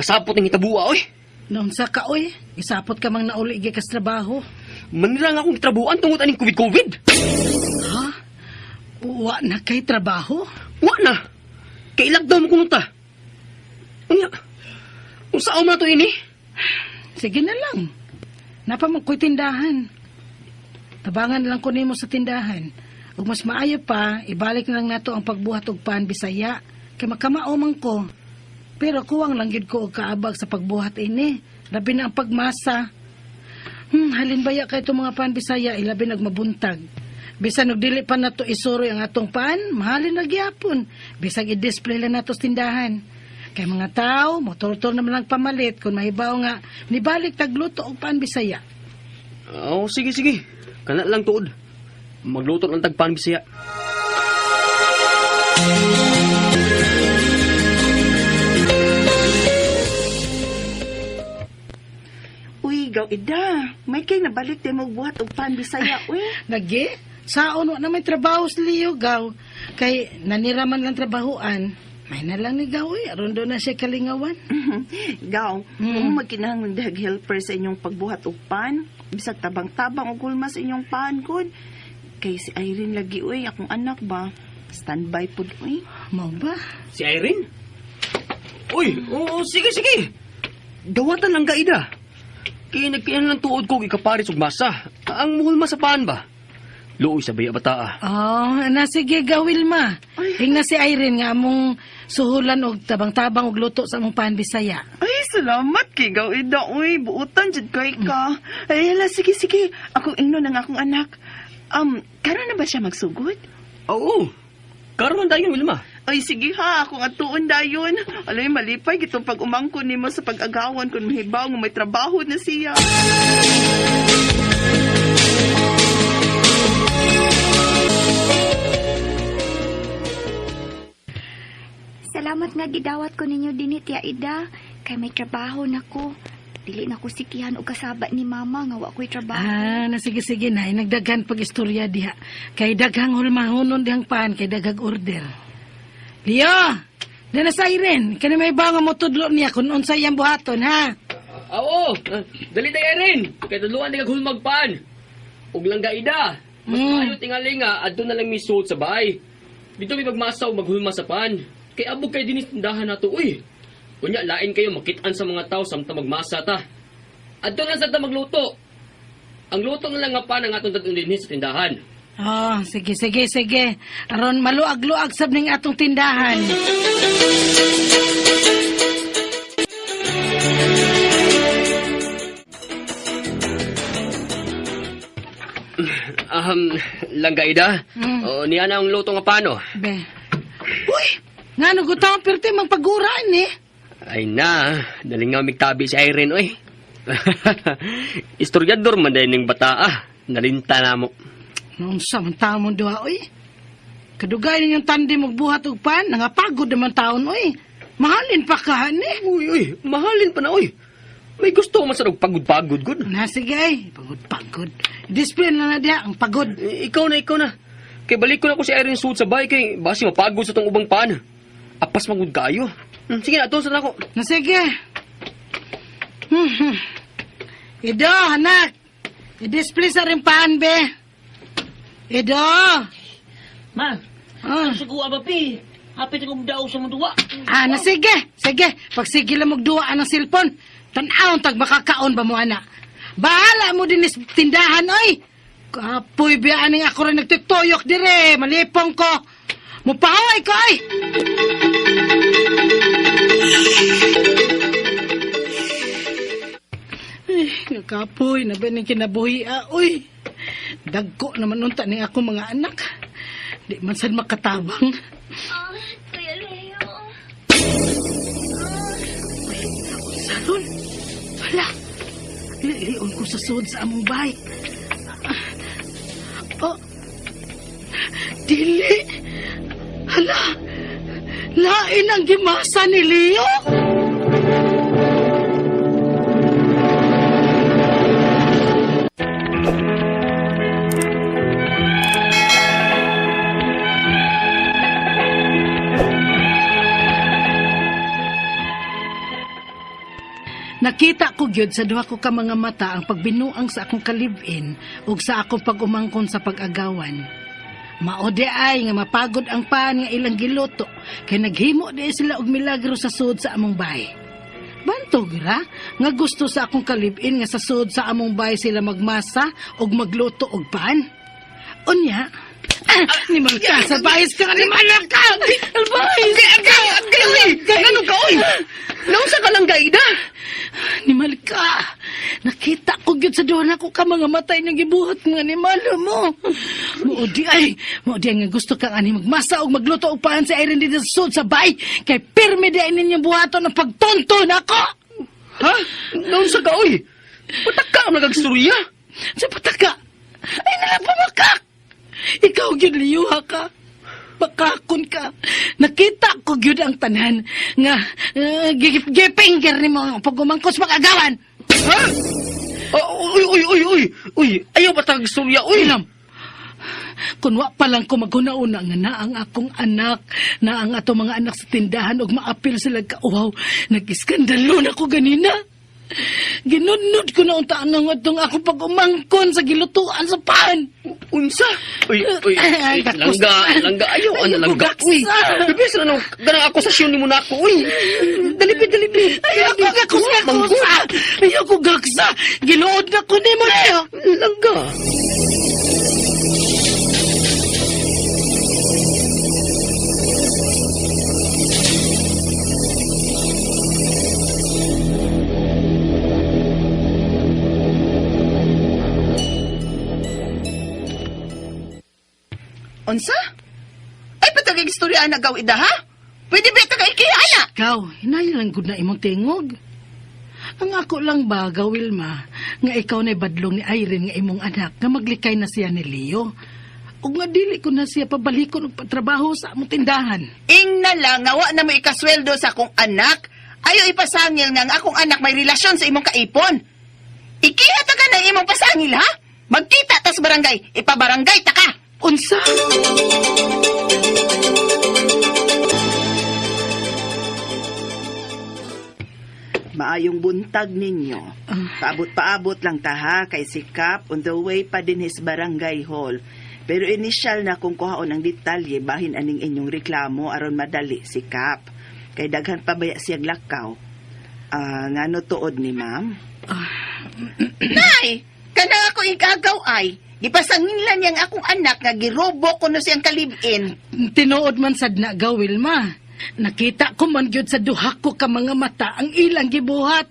kasapot ng itabuwa, oy. Noon sa ka, oy. Isapot ka mang nauli gikas trabaho. Manira nga akong trabuhan tungod aning COVID-COVID. Ha? Wa na kay trabaho? Wa na. Kay lockdown mo kumunta. Unya, kung saan mo na to ini? Sige na lang. Napamagkoy tindahan. Tabangan lang ko nimo sa tindahan. Ug mas maayo pa, ibalik na lang nato ang pagbuhat og pan Bisaya. Kay makamao man ko. Pero kuwang lang gid ko og kaabag sa pagbuhat ini. Labi na ang pagmasa. Halin baya kay itong mga pan Bisaya, ilabi nagmabuntag. Bisan og dili pa nato isuroy ang atong pan, mahalin na gyapon. Bisag i-display lang nato sa tindahan. Kay mga tao, motor-tor naman lang pamalit kung mahibaw nga nibalik tagluto og pan Bisaya. Oh, sige. Kana lang tuod. Magluto ng tagpan Bisaya. Uy, gaw ida. May kay nabalik din mo buhat og pan Bisaya, uy. Lagi, saon wa na may trabaho sa liyo, gaw. Kay naniraman lang trabahoan. May na lang ni gaw, aron doon na siya kalingawan. Gaw, mo magkinahanglan dag helper sa inyong pagbuhat og pan. Bisag tabang-tabang og gulma sa inyong pan kun. Kay si Irene lagi, uy, akong anak ba. Standby pud, uy. Mau ba? Si Irene? Uy, oo, sige. Dawatan lang ka, Ida. Kaya nagpian lang tuod ko ikaparis og masa. Ang muhulma sa paan ba? Luoy sa baya bata. Oh, na sige gawil ma. Hingna si Irene nga among suhulan og tabang-tabang og luto sa among pan Bisaya. Ay, salamat kay gaw ida, uy. Buutan jud kay ka. Ay, hala, sige. Akong ingno ng akong anak. Karon na ba siya magsugod? Oo. Karon tayo, Wilma. Ay, sige ha, akong atuon dayon. Alay, malipay gitong pag-umangkon nimo sa pag-agawan kung mahibaw nga may trabaho na siya. Salamat nga gidawat ko ninyo dinit ya Ida. Kay may trabaho na ko. Dili na ko sikihan o kasaba ni mama nga wa ko'y trabaho. Na sige na, nagdaghan pag-istorya diha. Kay daghang hulmahunon dihang pan, kay daghang order. Leo, na sa Irene, kani may ba nga motudlo niya kung unsay iyang buhaton, ha? Oo, dali tayo rin. Kaya tuluan di kaghulmagpan. Ug lang ga Ida. Mas maayo tingali nga, adto na lang mi suot sa bahay. Dito may magmasaw maghulma sa pan. Kay abog kay dinis tindahan nato, uy. Kunya, lain kayo makitaan sa mga tao samta magmasa ta. Adto na sa ta magluto. Ang luto na lang nga pan ang atong tatundin sa tindahan. Oh, sige. Aron maluag-luag sab ning atong tindahan. Langga Ida. Niya na ang luto nga pano. Be. Uy, nga nagutang perti magpaguraan eh. Ay na, daling nga migtabi si Irene, oy. Istoryador man dahil ng bata, nalinta na mo. Noong samang taon mo doha, oy. Kadugay ninyong tandi magbuhat og pan, nangapagod naman taon, oy. Mahalin pa ka, ni. Uy, mahalin pa na, oy. May gusto man sa pagod-pagod, good. Sige, ay. Pagod. Display na diha, ang pagod. Ikaw na. Kay balik ko na ko si Irene suot sa bahay, kay basi mapagod sa tong ubang pan. Apas magud kayo. Sige na, sa ako. Sige. Ido, anak. I-display sa rin paan, be. Ido. Ma, siguro ba, pi? Hapit akong daw sa mga duwa. Sige. Pag sige lang magduwa ang silpon, tanaw tag makakaon ba mo, anak? Bahala mo din is tindahan, oy. Kapoy biyaan ng ako rin nagtutuyok dire. Malipong ko. Mupahaway ko, ay. Kapoy, nabi ng kinabuhi, uy. Dagko naman unta ni ako mga anak. Di man sad makatabang. Kuya Leo. Salon? Wala. Lion ko sa sud sa among bahay. Dili. Hala. Lain ang gimasa ni Leo. Nakita ko gyud sa duha ko ka mga mata ang pagbinuang sa akong kalibin ug sa akong pag-umangkon sa pag-agawan. Maode ay nga mapagod ang pan nga ilang giluto kay naghimo di sila og milagro sa sud sa among bahay. Bantog ra nga gusto sa akong kalibin nga sa sud sa among bahay sila magmasa og magluto og pan. Unya, ni ka sa bayis ka ni malaka. Albayis ka. Ano ka, oy? Nausa ka lang, Gaida? Ni malika. Nakita ko gyud sa duha nako ka mga matay nga gibuhat nga ni malo mo. Maudi ay nga gusto kang ani magmasa og magluto og pan sa Irene dito sa sud sa bay kay pirmi di ninyong buhaton ng pagtonto nako. Ha? Nausa ka, oy? Pataka ang nagagstorya. Sa pataka ay nalapamakak. Ikaw gyud liyuha ka. Pakakon ka. Nakita ko gyud ang tanan nga gipinger ni mo pag umangkos mag-agawan. Ha? Uy, ayaw ba tagstorya, uy? Ilam. Kunwa pa lang ko maguna-una nga na ang akong anak, na ang ato mga anak sa tindahan og maapil sila kauhaw. Nag-iskandalo na ko ganina. Ginunod ko na untaan nga itong ako pag umangkon sa gilutuan sa pan. Unsa? Uy, langga, ayaw, langga. Uy, gaksa. bibis na nung ganang akusasyon ni mo na ako, uy. Dalipid. Ayaw ko gaksa. Ayaw ko gaksa. Ginuod na ko ni mo na. Langga. Unsa? Ay, patagig istorya na gaw ida, ha? Pwede ba ito kaikiyana? Ikaw, hinayalan ko na imong tingog. Ang ako lang ba, Wilma, nga ikaw na badlong ni Irene nga imong anak, nga maglikay na siya ni Leo. O nga dili ko na siya pabalikon og patrabaho sa among tindahan. Ing na lang, nga wa na mo ikasweldo sa akong anak. Ayaw ipasangil nga ang akong anak may relasyon sa imong kaipon. Ikiha ta ka ng imong pasangil, ha? Magkita tas barangay, ipabarangay ta ka. Unsa? Maayong buntag ninyo. Paabot-paabot lang ta ha, kay si Kap on the way pa din his barangay hall. Pero inisyal na kung kuhaon ang detalye bahin aning inyong reklamo aron madali si Kap. Kay daghan pa baya siyag lakaw. Ngano tuod ni ma'am? Nay! Kana ako igagaw ay. Gipasangilan niyang akong anak nga girobo ko no siyang kalibin. Tinuod man sad na, Wilma. Nakita ko man gyud sa duha ko ka mga mata ang ilang gibuhat.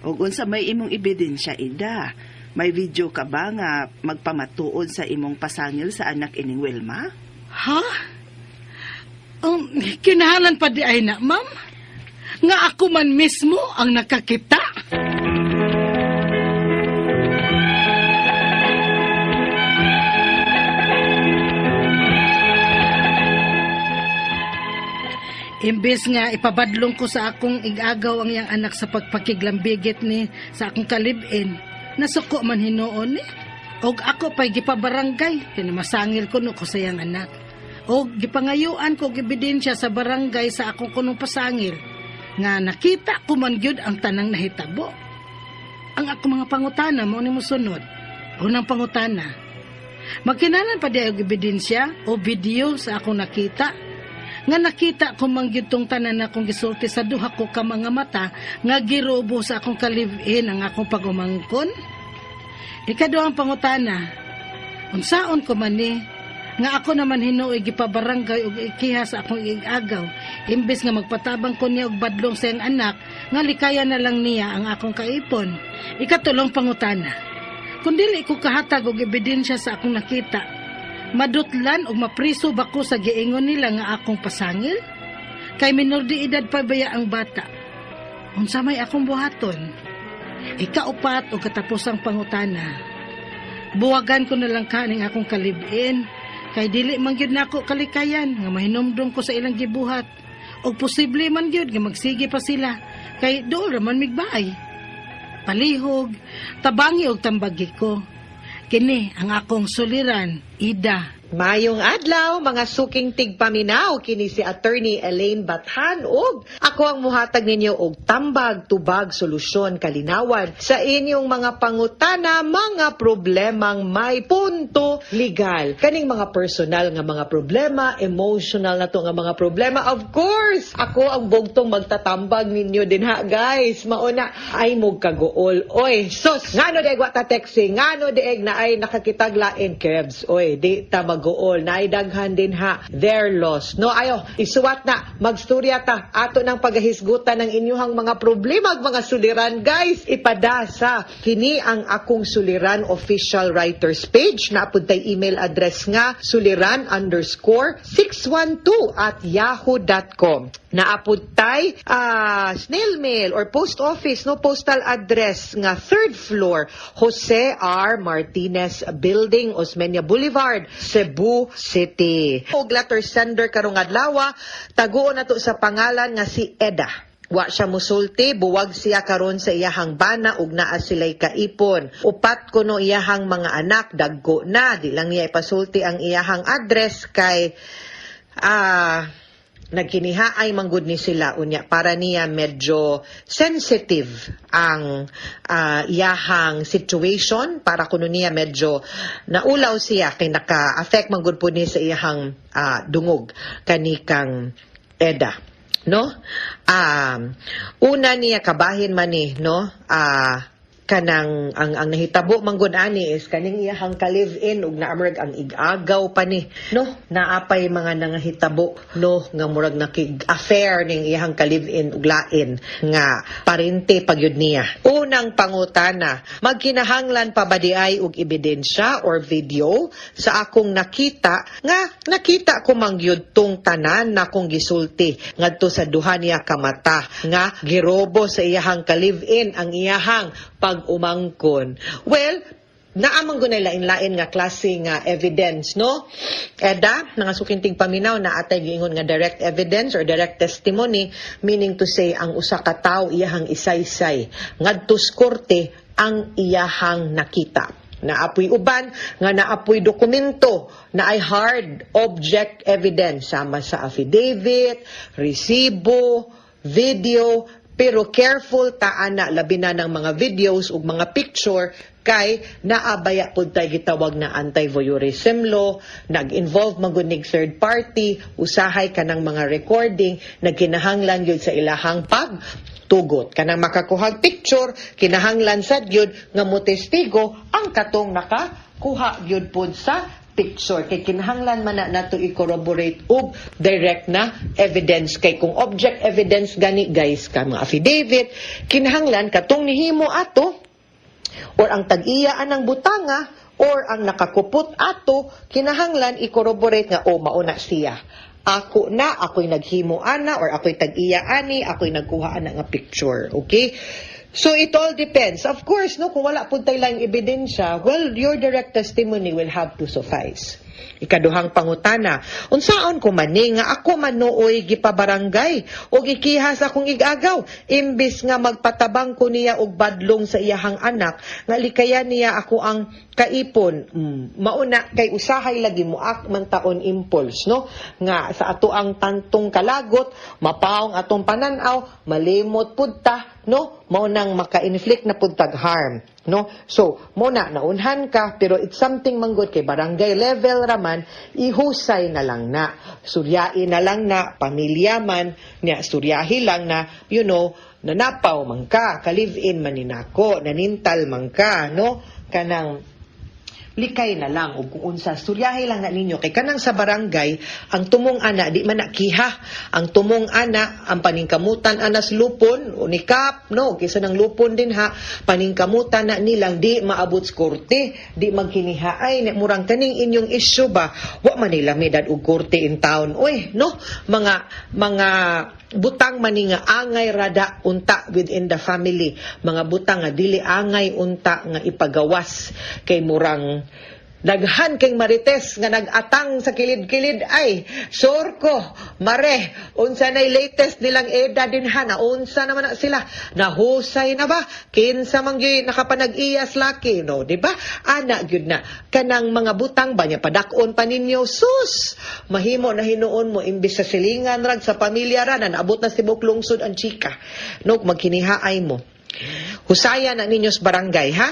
Og unsa may imong ebidensya, Ida? May video ka ba nga magpamatuod sa imong pasangil sa anak ining Wilma? Ha? Kinahalan pa di ay na, ma'am? Nga ako man mismo ang nakakita? Imbes nga ipabadlong ko sa akong igagaw ang iyang anak sa pagpakiglambigit ni sa akong kalibin, nasuko man hinuon ni. Og ako pa'y gipabarangay, kinamasangil ko no ko sa iyang anak. Og gipangayuan ko ebidensya sa barangay sa akong kunong pasangil, nga nakita ko man gyud ang tanang nahitabo. Ang ako mga pangutana mo ni mo sunod. Unang pangutana, magkinanan pa di og ebidensya o video sa akong nakita, nga nakita ko mangyudtong tanan akong gisulti sa duha ko ka mga mata nga girobo sa akong kalibin ang akong pagumangkon. Ikaduhang pangutana, unsaon ko man ni nga ako naman hinuoy gipabarangay og ikiha sa akong igagaw imbes nga magpatabang ko niya og badlong sa iyang anak nga likaya na lang niya ang akong kaipon. Ikatulong pangutana, kung dili ko kahatag og ebidensya sa akong nakita, madutlan o mapriso ba ko sa giingon nila nga akong pasangil? Kay minor de edad pa baya ang bata. Unsa may akong buhaton? Ikaupat o katapusang pangutana. Buwagan ko na lang kaning akong kalibin. Kay dili man gyud nako kalikayan nga mahinumdum ko sa ilang gibuhat. O posible man gyud nga magsige pa sila. Kay dool ra man migbaay. Palihog, tabangi og tambagi ko. Kini ang akong suliran, Ida. Mayong adlaw, mga suking tigpaminaw, kini si Attorney Elaine Bathan ug ako ang muhatag ninyo og tambag, tubag, solusyon, kalinawan sa inyong mga pangutana, mga problemang may punto legal. Kaning mga personal nga mga problema, emotional na to nga mga problema, of course, ako ang bugtong magtatambag ninyo din ha, guys. Mauna, ay mog kagool. Oy, sus, ngano deeg wata texting, ngano deeg na ay nakakitaglain, Kebs. Oy, di ta gool na idaghan din ha, their loss. No, ayo, isuwat na, magstorya ta, ato ng paghisgutan ng inyuhang mga problema, mga suliran, guys. Ipadasa, kini ang akong suliran official writers page, naapod tay email address nga, suliran_612@yahoo.com. Naapod tay, snail mail or post office, no, postal address nga 3rd floor, Jose R. Martinez Building, Osmeña Boulevard, Cebu City. Og letter sender karong adlaw, taguon nato sa pangalan nga si Eda. Wa siya musulti, buwag siya karon sa iyahang bana ug naa sila'y kaipon. Upat kuno iyahang mga anak, dagko na, di lang niya ipasulti ang iyahang address kay nagkinihaay manggod ni sila unya para niya medyo sensitive ang iyahang situation, para kuno niya medyo naulaw siya kay naka-affect manggod po ni sa iyahang dungog kanikang Eda, no. Una niya kabahin man ni, no, kanang ang nahitabo manggod ani is kaning iyahang ka-live-in ug naamrag ang igagaw pa ni, no, naapay mga nangahitabo, no, nga murag nakig-affair ning iyahang ka-live-in ug lain nga parente pagyud niya. Unang pangutana, magkinahanglan pa ba diay og ebidensya or video sa akong nakita ko mangyud tong tanan na kong gisulti ngadto sa duha niya ka mata nga girobo sa iyahang ka-live-in ang iyahang pag-umangkon. Well, naamang gunay lain-lain nga klase nga evidence, no? Eda, nangasukinting paminaw na atay giingon nga direct evidence or direct testimony, meaning to say, ang usa ka tawo iyahang isaysay ngadto sa korte ang iyahang nakita. Naapoy uban nga naapoy dokumento na ay hard object evidence sama sa affidavit, resibo, video. Pero careful ta ana labi na ng mga videos ug mga picture kay naabaya pud tay gitawag na anti-voyeurism law, nag-involve magunig third party, usahay kanang mga recording nagkinahanglan gyud sa ilahang pagtugot. Kanang makakuhag picture, kinahanglan sad gyud nga motestigo ang katong nakakuha gyud pud sa picture. Kay kinahanglan man na nato i-corroborate og direct na evidence. Kay kung object evidence gani guys, ka mga affidavit, kinahanglan katong nihimo ato or ang tag-iyaan ng butanga or ang nakakupot ato, kinahanglan i-corroborate nga mauna siya. Ako'y naghimo ana or ako'y tag-iya ani, ako'y nagkuha ana nga picture. Okay? So it all depends. Of course, no, kung wala pud tay laing ebidensya, well, your direct testimony will have to suffice. Ikaduhang pangutana, unsaon ko mani nga ako manuoy gipabarangay o gikihas akong igagaw imbis nga magpatabang ko niya og badlong sa iyahang anak nga likayan niya ako ang kaipon. Mauna kay usahay lagi mo man taon impulse, no, nga sa ato ang tantong kalagot mapaong atong pananaw malimot pud ta, no, maunang maka-inflict na pud tag harm, no. So muna naunhan ka pero it's something manggod kay barangay level raman, ihusay na lang na, suryain na lang na, pamilya man niya suryahi lang na, you know, nanapaw man ka, ka-live-in man ninako, nanintal man ka, no, kanang likay na lang o kung unsa suryahi lang na ninyo kay kanang sa barangay ang tumong ana di man nakiha, ang tumong ana ang paningkamutan anas lupon o nikap, no, kaysa ng lupon din ha, paningkamutan na nilang di maabot sa korte, di magkinihaay na murang kaning inyong issue ba wa man nila medad og korte in town, oy, no, mga butang mani nga angay rada unta within the family, mga butang nga dili angay unta nga ipagawas kay murang Daghan kay marites nga nagatang sa kilid-kilid ay sure ko mare unsa nay latest nilang eda dinha na unsa naman na sila nahusay na ba kinsa man gyud nakapanag-iyas laki no di ba ana gyud na kanang mga butang ba nya padak-on pa ninyo sus mahimo na hinuon mo imbis sa silingan rag sa pamilya ra na naabot na sa tibok lungsod ang chika no magkinihaay mo husaya na ninyo sa barangay ha.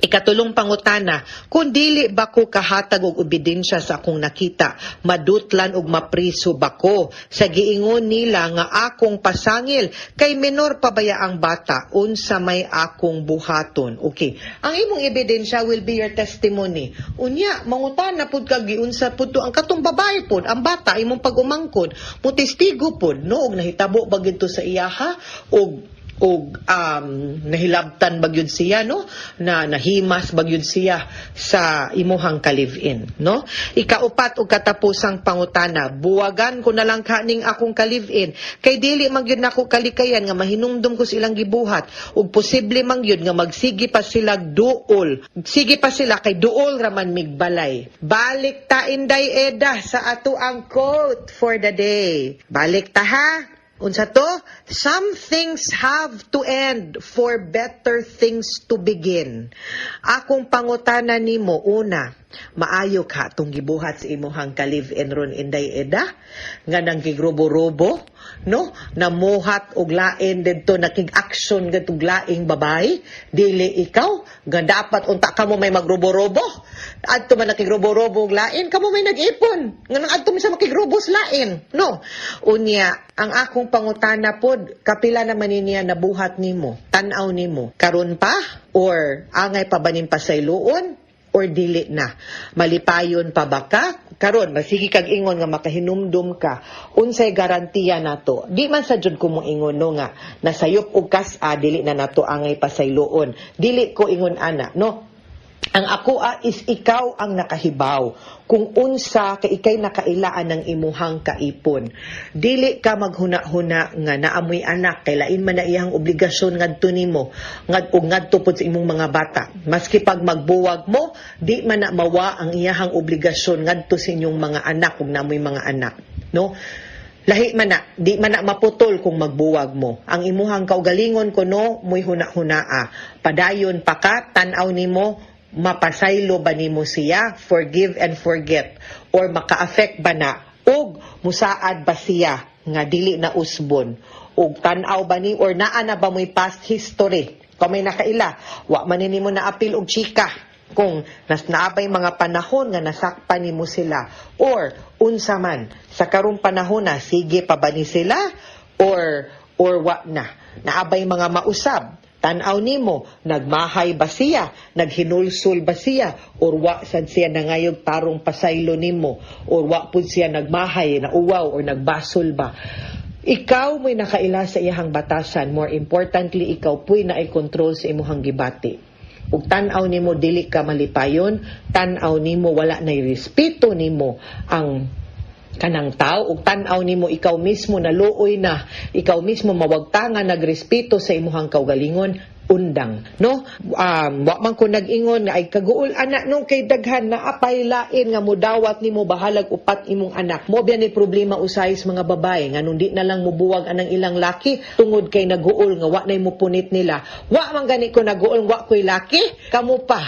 Ikatulong pangutana, kung dili ba ko kahatag og ebidensya sa akong nakita, madutlan og mapriso ba ko sa giingon nila nga akong pasangil kay menor pa baya ang bata unsa may akong buhaton. Okay. Ang imong ebidensya will be your testimony. Unya, mangutana pud kag giunsa pud to ang katong babae pud, ang bata imong pag-umangkon, mo testigo pud no og nahitabo ba gid to sa iyaha og nahilabtan bagyud siya no na nahimas bagyud siya sa imuhang ka-live-in no ikaupat og katapusang pangutana buwagan ko na lang kaning akong ka-live-in kay dili man gyud nako kalikayan nga mahinumdum ko silang gibuhat ug posible man gyud nga magsige pa sila duol sige pa sila kay duol ra man migbalay balik ta inday eda sa ato ang quote for the day balik ta ha. Unsa to? Some things have to end for better things to begin. Akong pangutana nimo una, maayo ka tong gibuhat sa imuhang ka-live-in ron inday eda nga nang gigrubo-rubo no namuhat og lain didto nakig-action gadtong laing babae dili ikaw nga dapat unta kamo may magrubo-rubo adto man nakigrubo-rubo og lain kamo may nag-ipon nga nang adto mi sa makigrubos lain no unya ang akong pangutana pod kapila naman niya nabuhat nimo tan-aw nimo karon pa or angay pa banin pasayloon or dili na malipayon pa ba ka karon masigi kag ingon nga makahinumdum ka unsay garantiya nato di man sa jud ko mo ingon no nga nasayop og kas-a dili na nato angay pasayloon dili ko ingon ana no ang ako is ikaw ang nakahibaw kung unsa kay ikay nakailaan ng imuhang kaipon dili ka maghuna-huna nga naamoy anak kay lain man na iyang obligasyon ngadto nimo ngadto pud sa imong mga bata maski pag magbuwag mo di man na mawa ang iyahang obligasyon ngadto sa inyong mga anak ug naamoy mga anak no lahi man na, di man na maputol kung magbuwag mo. Ang imuhang kaugalingon ko no, muy huna-hunaa. Padayon pa ka, tanaw nimo, mapasaylo ba nimo siya, forgive and forget, or maka-affect ba na, ug musaad ba siya, nga dili na usbon, ug tanaw ba ni, or naa na ba mo'y past history, kung may nakaila, wa man nimo na apil og chika, kung naabay mga panahon nga nasakpan nimo sila or unsa man sa karong panahon na sige pa ba ni sila or wa na naabay mga mausab tan-aw nimo nagmahay ba siya naghinulsol ba siya or wa sad siya nangayog tarong pasaylo nimo or wa pud siya nagmahay na uwaw or nagbasol ba ikaw mo'y nakaila sa iyahang batasan more importantly ikaw po'y naay control sa imuhang gibati ug tan-aw nimo dili ka malipayon tan-aw nimo wala nay respeto nimo ang kanang tao ug tan-aw nimo ikaw mismo naluoy na ikaw mismo mawagtangan nagrespeto sa imuhang kaugalingon undang no wa man ko nag-ingon nga ay kaguol anak no kay daghan na apay lain nga mudawat nimo bahalag upat imong anak mo biya ni problema usay sa mga babae nga nung di na lang mubuwag anang ilang laki tungod kay naguol nga wa nay mo punit nila wa man gani ko naguol wa koy laki kamo pa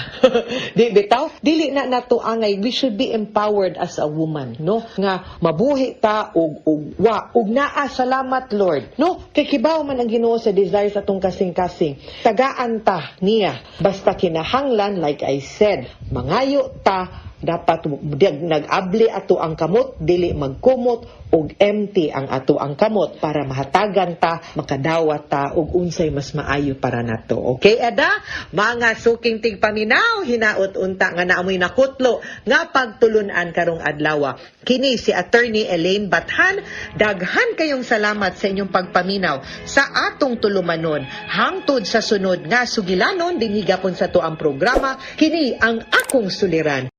di bitaw dili na nato angay we should be empowered as a woman no nga mabuhi ta og naa salamat Lord no kay kibaw man ang Ginoo sa desire sa atong kasing-kasing tagaan ta niya basta kinahanglan like I said mangayo ta dapat nag-abli ato ang kamot dili magkumot og empty ang ato ang kamot para mahatagan ta makadawat ta og unsay mas maayo para nato okay eda mga suking tigpaminaw hinaot unta nga naamoy nakutlo nga pagtulunan karong adlaw kini si Attorney Elaine Bathan daghan kayong salamat sa inyong pagpaminaw sa atong tulumanon hangtod sa sunod nga sugilanon dinhi gapon sa to ang programa kini ang akong suliran.